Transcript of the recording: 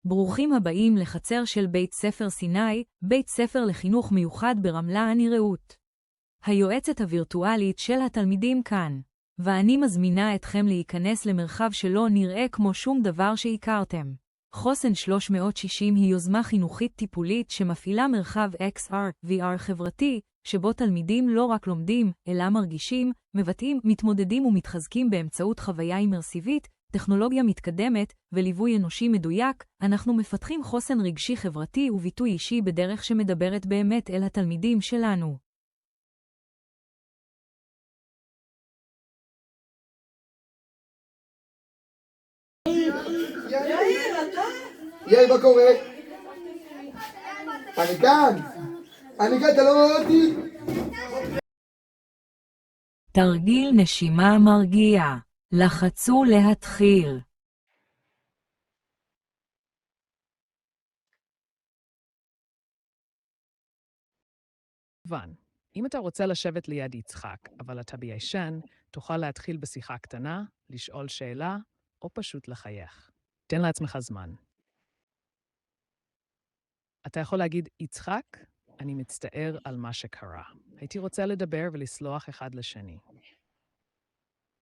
ברוכים הבאים לחצר של בית ספר סיני, בית ספר לחינוך מיוחד ברמלה הנראות. היועצת הווירטואלית של התלמידים כאן, ואני מזמינה אתכם להיכנס למרחב שלא נראה כמו שום דבר שהכרתם. חוסן 360 היא יוזמה חינוכית טיפולית שמפעילה מרחב XR/VR חברתי, שבו תלמידים לא רק לומדים, אלא מרגישים, מבטאים, מתמודדים ומתחזקים באמצעות חוויה אימרסיבית, טכנולוגיה מתקדמת וליווי אנושי מדויק. אנחנו מפתחים חוסן רגשי חברתי וביטוי אישי בדרך שמדברת באמת אל התלמידים שלנו. יאיר, מה קורה? אני כאן, אתה לא רואה אותי? תרגיל נשימה מרגיע. לחצו להתחיל. ון, אם אתה רוצה לשבת ליד יצחק, אבל אתה ביישן, תוכל להתחיל בשיחה קטנה, לשאול שאלה, או פשוט לחייך. תן לעצמך זמן. אתה יכול להגיד, יצחק, אני מצטער על מה שקרה. הייתי רוצה לדבר ולסלוח אחד לשני.